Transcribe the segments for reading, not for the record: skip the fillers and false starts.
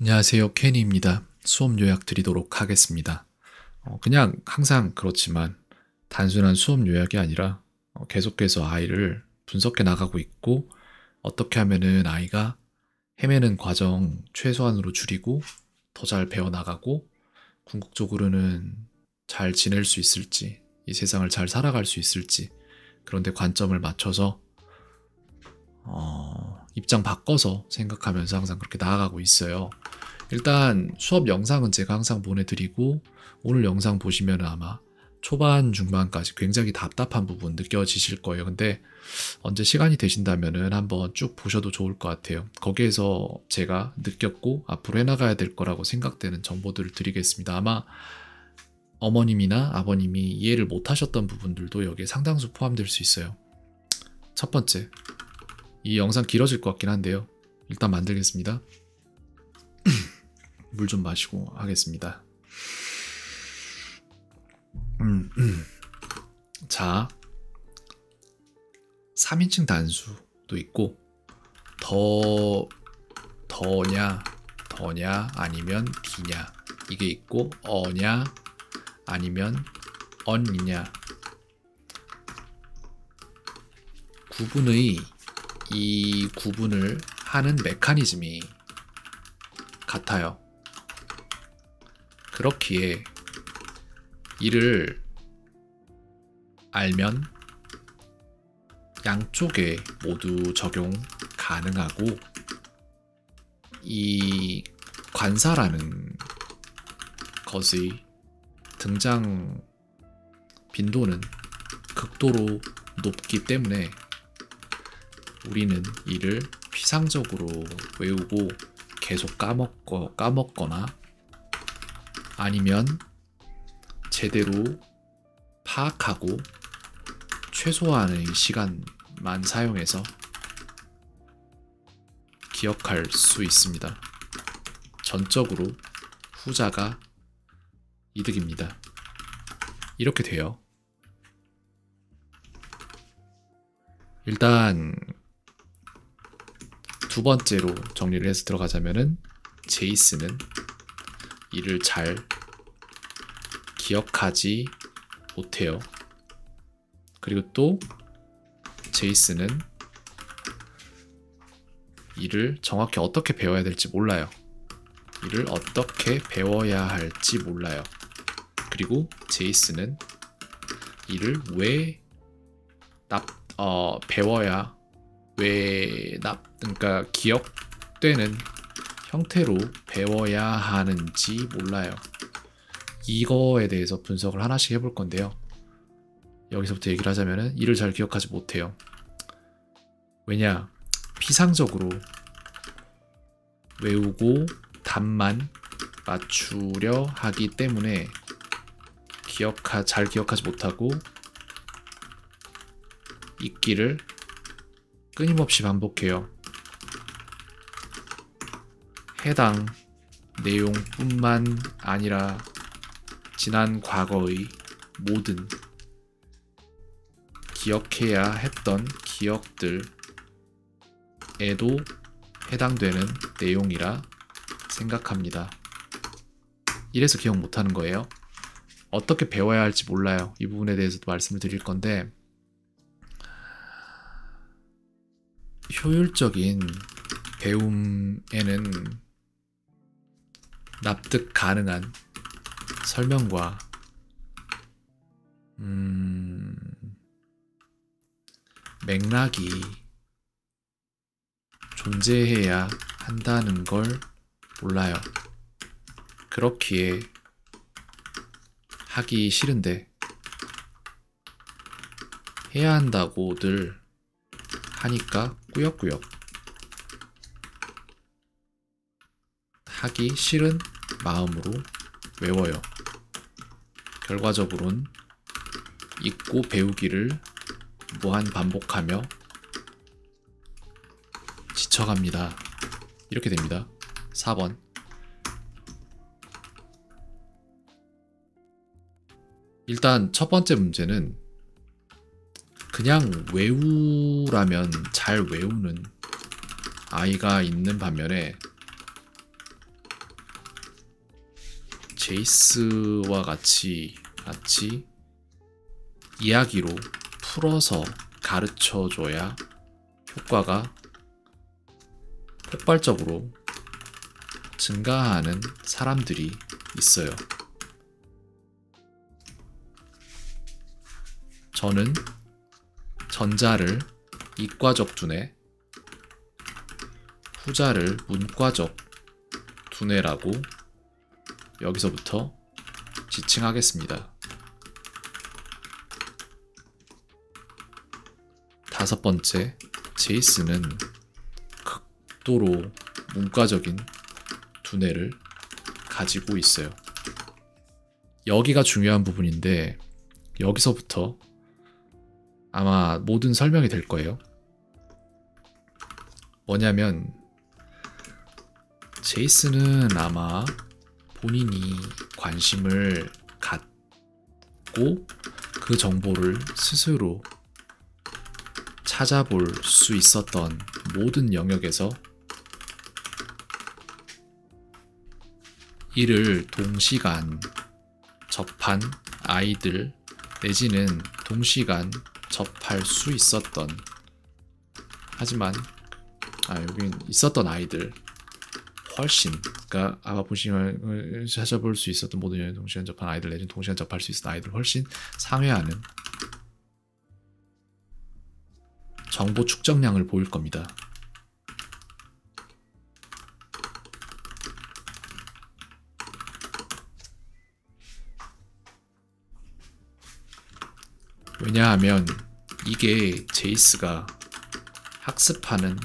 안녕하세요. 케니입니다. 수업 요약 드리도록 하겠습니다. 그냥 항상 그렇지만 단순한 수업 요약이 아니라 계속해서 아이를 분석해 나가고 있고 어떻게 하면은 아이가 헤매는 과정 최소한으로 줄이고 더 잘 배워나가고 궁극적으로는 잘 지낼 수 있을지 이 세상을 잘 살아갈 수 있을지 그런데 관점을 맞춰서 입장 바꿔서 생각하면서 항상 그렇게 나아가고 있어요. 일단 수업 영상은 제가 항상 보내드리고 오늘 영상 보시면 아마 초반 중반까지 굉장히 답답한 부분 느껴지실 거예요. 근데 언제 시간이 되신다면은 한번 쭉 보셔도 좋을 것 같아요. 거기에서 제가 느꼈고 앞으로 해나가야 될 거라고 생각되는 정보들을 드리겠습니다. 아마 어머님이나 아버님이 이해를 못 하셨던 부분들도 여기에 상당수 포함될 수 있어요. 첫 번째, 이 영상 길어질 것 같긴 한데요. 일단 만들겠습니다. 물 좀 마시고 하겠습니다. 자, 3인칭 단수도 있고 더냐 아니면 디냐 이게 있고 어냐 아니면 언이냐 이 구분을 하는 메커니즘이 같아요. 그렇기에 이를 알면 양쪽에 모두 적용 가능하고 이 관사라는 것의 등장 빈도는 극도로 높기 때문에 우리는 이를 피상적으로 외우고 계속 까먹거나 아니면 제대로 파악하고 최소한의 시간만 사용해서 기억할 수 있습니다. 전적으로 후자가 이득입니다. 이렇게 돼요. 일단 두 번째로 정리를 해서 들어가자면은 제이스는 이를 잘 기억하지 못해요. 그리고 또 제이스는 이를 정확히 어떻게 배워야 될지 몰라요. 이를 어떻게 배워야 할지 몰라요. 그리고 제이스는 이를 배워야 그러니까 기억되는 형태로 배워야 하는지 몰라요. 이거에 대해서 분석을 하나씩 해볼 건데요. 여기서부터 얘기를 하자면은 이를 잘 기억하지 못해요. 왜냐? 피상적으로 외우고 답만 맞추려 하기 때문에 잘 기억하지 못하고 읽기를 끊임없이 반복해요. 해당 내용뿐만 아니라 지난 과거의 모든 기억해야 했던 기억들에도 해당되는 내용이라 생각합니다. 이래서 기억 못하는 거예요. 어떻게 배워야 할지 몰라요. 이 부분에 대해서도 말씀을 드릴 건데 효율적인 배움에는 납득 가능한 설명과 맥락이 존재해야 한다는 걸 몰라요. 그렇기에 하기 싫은데 해야 한다고들 하니까 꾸역꾸역 하기 싫은 마음으로 외워요. 결과적으로는 읽고 배우기를 무한 반복하며 지쳐갑니다. 이렇게 됩니다. 4번. 일단 첫 번째 문제는 그냥 외우라면 잘 외우는 아이가 있는 반면에 제이스와 같이 이야기로 풀어서 가르쳐줘야 효과가 폭발적으로 증가하는 사람들이 있어요. 저는 전자를 이과적 두뇌, 후자를 문과적 두뇌라고 여기서부터 지칭하겠습니다. 5번째, 제이스는 극도로 문과적인 두뇌를 가지고 있어요. 여기가 중요한 부분인데 여기서부터 아마 모든 설명이 될 거예요. 뭐냐면 제이스는 아마 본인이 관심을 갖고 그 정보를 스스로 찾아볼 수 있었던 모든 영역에서 이를 동시간 접한 아이들 내지는 동시간 접할 수 있었던, 하지만 여기 있었던 아이들 훨씬, 그러니까 아까 보시면 찾아볼 수 있었던 모든 영역에 동시간 접한 아이들 내지는 동시간 접할 수 있었던 아이들 훨씬 상회하는 정보 축적량을 보일 겁니다. 왜냐하면 이게 제이스가 학습하는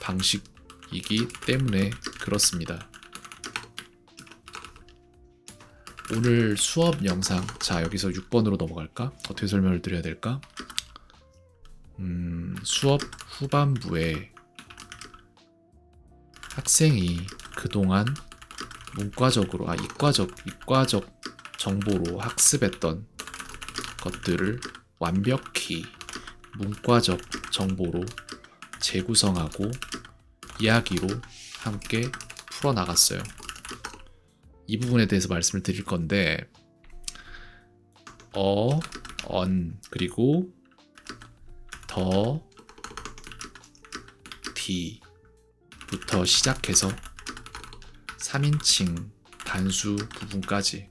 방식이기 때문에 그렇습니다. 오늘 수업 영상, 자 여기서 6번으로 넘어갈까? 어떻게 설명을 드려야 될까? 수업 후반부에 학생이 그동안 문과적으로, 이과적 정보로 학습했던 것들을 완벽히 문과적 정보로 재구성하고 이야기로 함께 풀어나갔어요. 이 부분에 대해서 말씀을 드릴 건데 그리고 더, D부터 시작해서 3인칭 단수 부분까지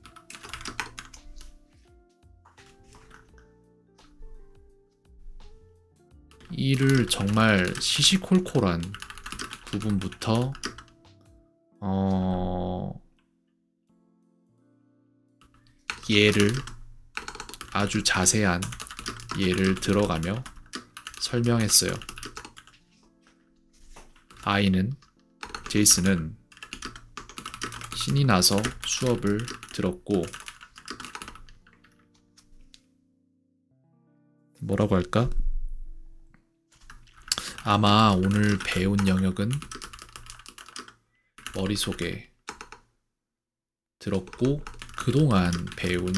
이를 정말 시시콜콜한 부분부터 예를, 아주 자세한 예를 들어가며 설명했어요. 제이스는 신이 나서 수업을 들었고, 뭐라고 할까? 아마 오늘 배운 영역은 머릿속에 들었고, 그동안 배운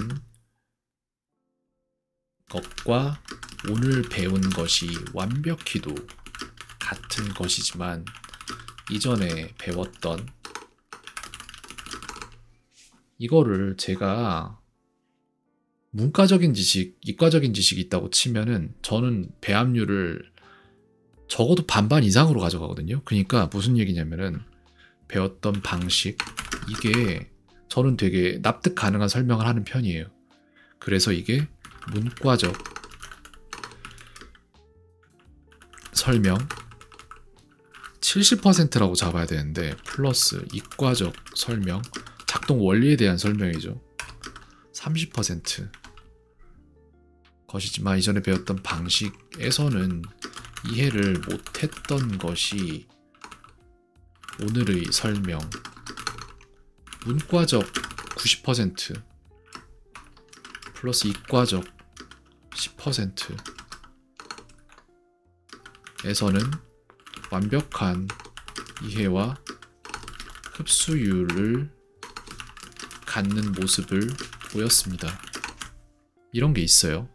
것과 오늘 배운 것이 완벽히도 같은 것이지만 이전에 배웠던 이거를 제가 문과적인 지식, 이과적인 지식이 있다고 치면은 저는 배합률을 적어도 반반 이상으로 가져가거든요. 그러니까 무슨 얘기냐면은 배웠던 방식, 이게 저는 되게 납득 가능한 설명을 하는 편이에요. 그래서 이게 문과적 설명 70%라고 잡아야 되는데 플러스 이과적 설명, 작동 원리에 대한 설명이죠. 30% 것이지만 이전에 배웠던 방식에서는 이해를 못했던 것이 오늘의 설명, 문과적 90% 플러스 이과적 10% 에서는 완벽한 이해와 흡수율을 갖는 모습을 보였습니다. 이런 게 있어요.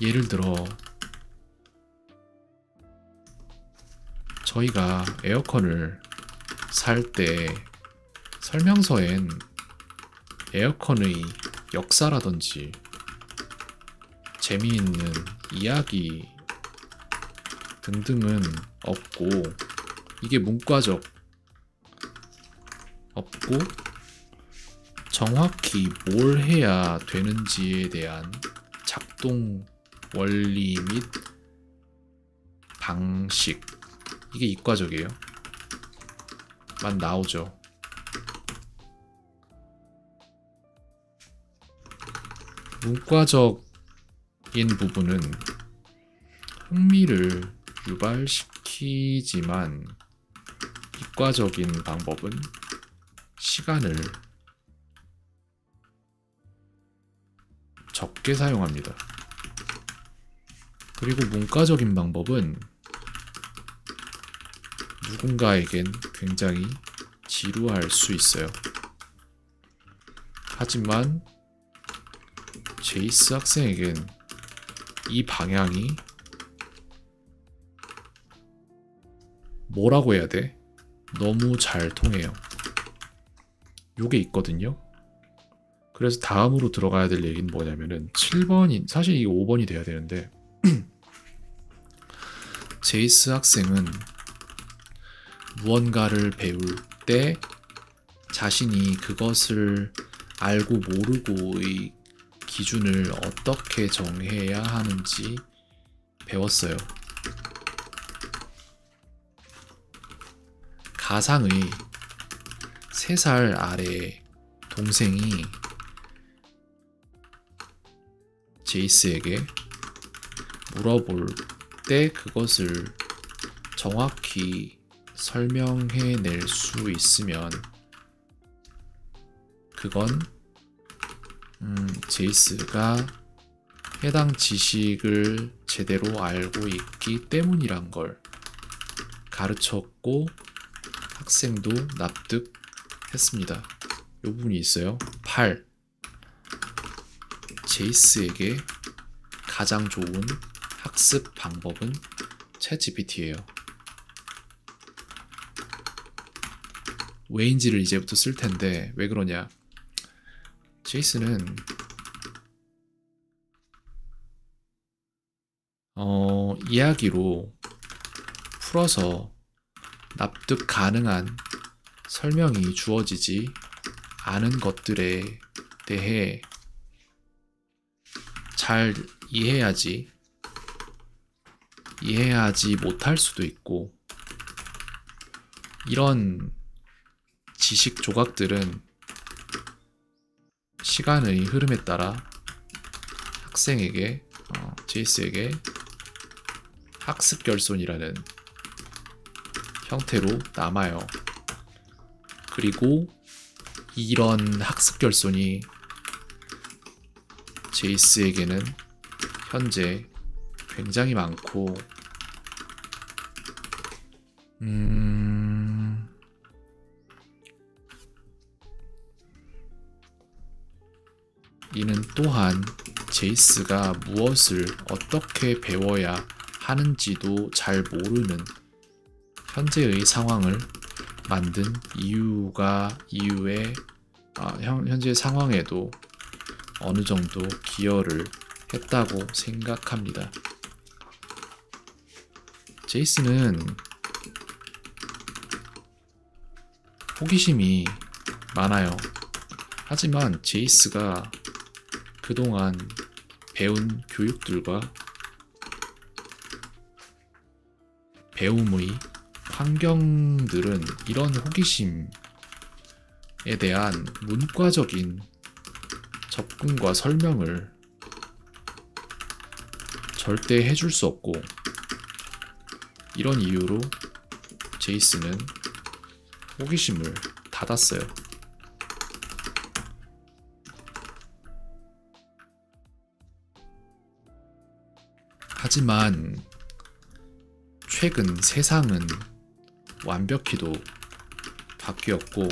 예를 들어 저희가 에어컨을 살 때 설명서엔 에어컨의 역사라든지 재미있는 이야기 등등은 없고, 이게 문과적 없고 정확히 뭘 해야 되는지에 대한 작동 원리 및 방식, 이게 이과적이에요. 만 나오죠. 문과적인 부분은 흥미를 유발시키지만 이과적인 방법은 시간을 적게 사용합니다. 그리고 문과적인 방법은 누군가에겐 굉장히 지루할 수 있어요. 하지만 제이스 학생에겐 이 방향이 뭐라고 해야 돼? 너무 잘 통해요. 요게 있거든요. 그래서 다음으로 들어가야 될 얘기는 뭐냐면은 7번이, 사실 이게 5번이 돼야 되는데 제이스 학생은 무언가를 배울 때 자신이 그것을 알고 모르고의 기준을 어떻게 정해야 하는지 배웠어요. 가상의 3살 아래 동생이 제이스에게 물어볼 때 그것을 정확히 설명해낼 수 있으면 그건 제이스가 해당 지식을 제대로 알고 있기 때문이란 걸 가르쳤고 학생도 납득했습니다. 이 부분이 있어요. 8. 제이스에게 가장 좋은 학습 방법은 챗GPT예요. 왜인지를 이제부터 쓸 텐데, 왜 그러냐? 제이스는 이야기로 풀어서 납득 가능한 설명이 주어지지 않은 것들에 대해 잘 이해하지 못할 수도 있고, 이런 지식 조각들은 시간의 흐름에 따라 학생에게, 제이스에게 학습 결손이라는 형태로 남아요. 그리고 이런 학습 결손이 제이스에게는 현재 굉장히 많고, 이는 또한 제이스가 무엇을 어떻게 배워야 하는지도 잘 모르는 현재의 상황을 만든 현재 상황에도 어느 정도 기여를 했다고 생각합니다. 제이스는 호기심이 많아요. 하지만 제이스가 그동안 배운 교육들과 배움의 환경들은 이런 호기심에 대한 문과적인 접근과 설명을 절대 해줄 수 없고, 이런 이유로 제이스는 호기심을 닫았어요. 하지만 최근 세상은 완벽히도 바뀌었고,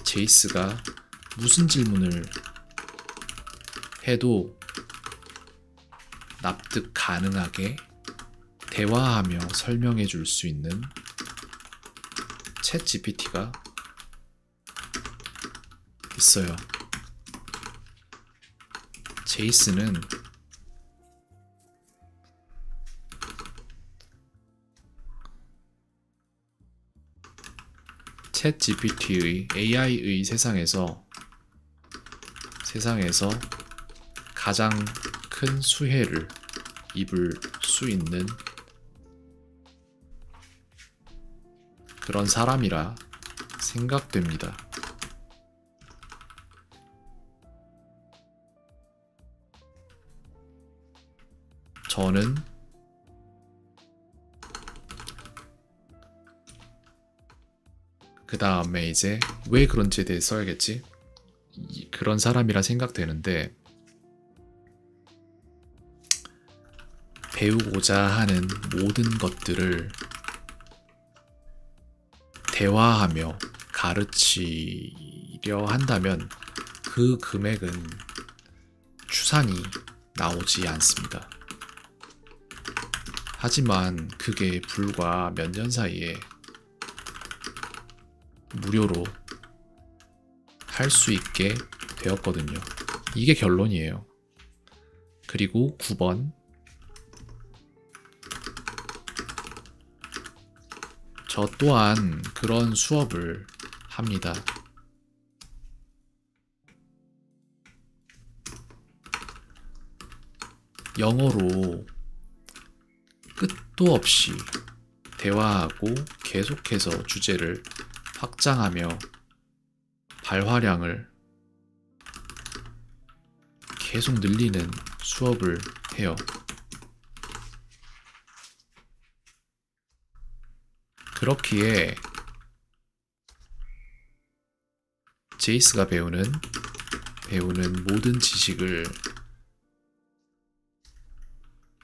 제이스가 무슨 질문을 해도 납득 가능하게 대화하며 설명해 줄 수 있는 챗 GPT가 있어요. 제이스는 챗 GPT의 AI의 세상에서 가장 큰 수혜를 입을 수 있는 그런 사람이라 생각됩니다. 저는 그 다음에 이제 왜 그런지에 대해 써야겠지? 그런 사람이라 생각되는데, 배우고자 하는 모든 것들을 대화하며 가르치려 한다면 그 금액은 추산이 나오지 않습니다. 하지만 그게 불과 몇 년 사이에 무료로 할 수 있게 되었거든요. 이게 결론이에요. 그리고 9번, 저 또한 그런 수업을 합니다. 영어로 끝도 없이 대화하고 계속해서 주제를 확장하며 발화량을 계속 늘리는 수업을 해요. 그렇기에 제이스가 배우는 모든 지식을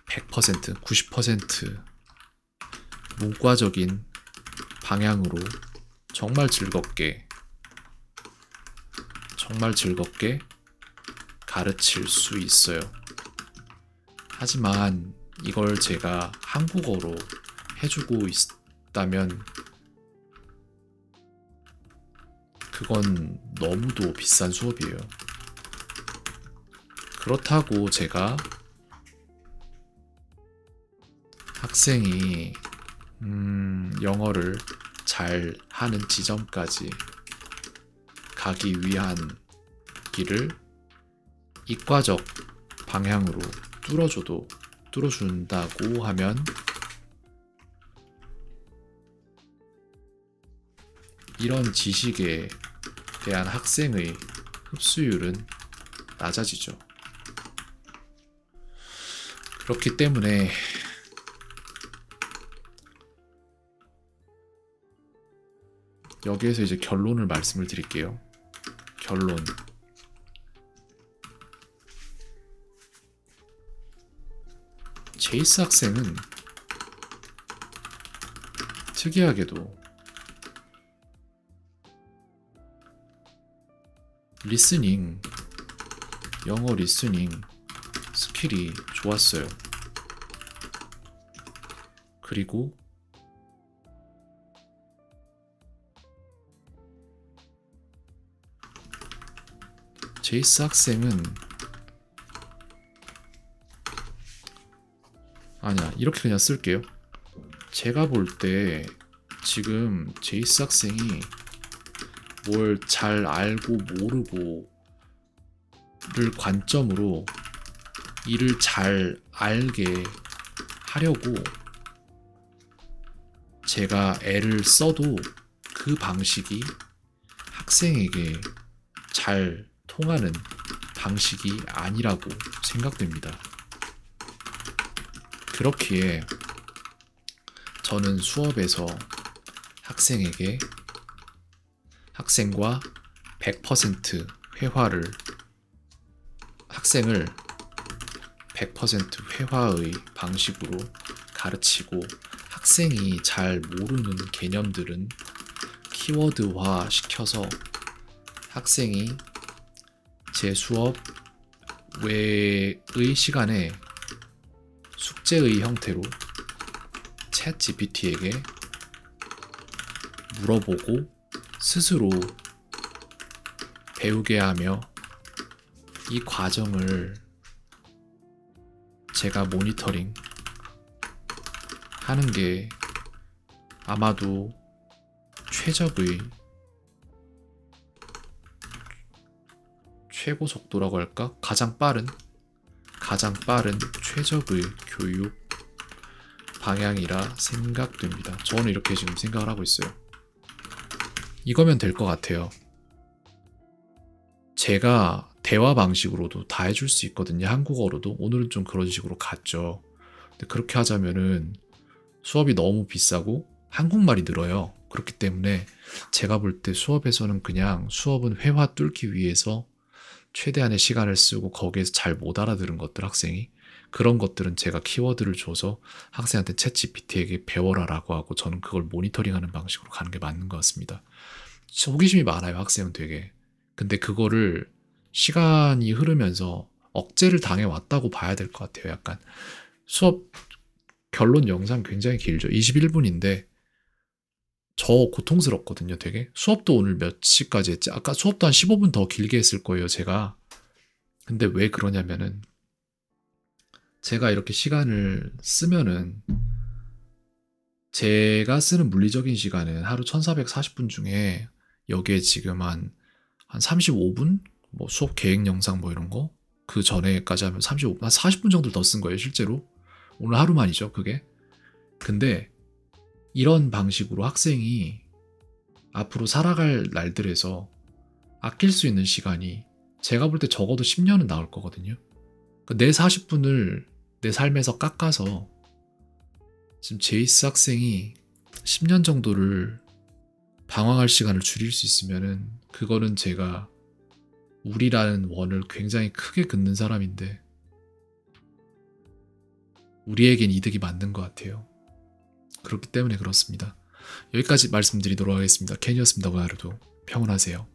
100%, 90% 문과적인 방향으로 정말 즐겁게 가르칠 수 있어요. 하지만 이걸 제가 한국어로 해주고 있다면 그건 너무도 비싼 수업이에요. 그렇다고 제가 학생이 영어를 잘 하는 지점까지 가기 위한 길을 이과적 방향으로 뚫어준다고 하면 이런 지식에 대한 학생의 흡수율은 낮아지죠. 그렇기 때문에 여기에서 이제 결론을 말씀을 드릴게요. 결론. 제이스 학생은 특이하게도 영어 리스닝 스킬이 좋았어요. 그리고 제이스 학생은 아니야, 이렇게 그냥 쓸게요. 제가 볼 때 지금 제이스 학생이 뭘 잘 알고 모르고를 관점으로 일을 잘 알게 하려고 제가 애를 써도 그 방식이 학생에게 잘 통하는 방식이 아니라고 생각됩니다. 그렇기에 저는 수업에서 학생과 100% 학생을 100% 회화의 방식으로 가르치고, 학생이 잘 모르는 개념들은 키워드화 시켜서 학생이 제 수업 외의 시간에 숙제의 형태로 챗 GPT에게 물어보고 스스로 배우게 하며 이 과정을 제가 모니터링 하는 게 아마도 최적의 최고 속도라고 할까? 가장 빠른 최적의 교육 방향이라 생각됩니다. 저는 이렇게 지금 생각을 하고 있어요. 이거면 될 것 같아요. 제가 대화 방식으로도 다 해줄 수 있거든요. 한국어로도. 오늘은 좀 그런 식으로 갔죠. 근데 그렇게 하자면은 수업이 너무 비싸고 한국말이 늘어요. 그렇기 때문에 제가 볼 때 수업에서는 그냥 수업은 회화 뚫기 위해서 최대한의 시간을 쓰고 거기에서 잘 못 알아들은 것들 학생이 그런 것들은 제가 키워드를 줘서 학생한테 챗GPT에게 배워라라고 하고 저는 그걸 모니터링하는 방식으로 가는 게 맞는 것 같습니다. 호기심이 많아요, 학생은 되게. 근데 그거를 시간이 흐르면서 억제를 당해왔다고 봐야 될 것 같아요. 약간 수업 결론 영상 굉장히 길죠. 21분인데 저 고통스럽거든요, 되게. 수업도 오늘 몇 시까지 했지? 아까 수업도 한 15분 더 길게 했을 거예요, 제가. 근데 왜 그러냐면은 제가 이렇게 시간을 쓰면은 제가 쓰는 물리적인 시간은 하루 1440분 중에 여기에 지금 한 35분? 뭐 수업 계획 영상 뭐 이런 거? 그 전에까지 하면 35분, 한 40분 정도 더 쓴 거예요, 실제로. 오늘 하루만이죠, 그게. 근데 이런 방식으로 학생이 앞으로 살아갈 날들에서 아낄 수 있는 시간이 제가 볼 때 적어도 10년은 나올 거거든요. 그러니까 내 40분을 내 삶에서 깎아서 지금 제이스 학생이 10년 정도를 방황할 시간을 줄일 수 있으면은 그거는 제가 우리라는 원을 굉장히 크게 긋는 사람인데 우리에겐 이득이 맞는 것 같아요. 그렇기 때문에 그렇습니다. 여기까지 말씀드리도록 하겠습니다. 켄이었습니다. 오늘 하루도 평온하세요.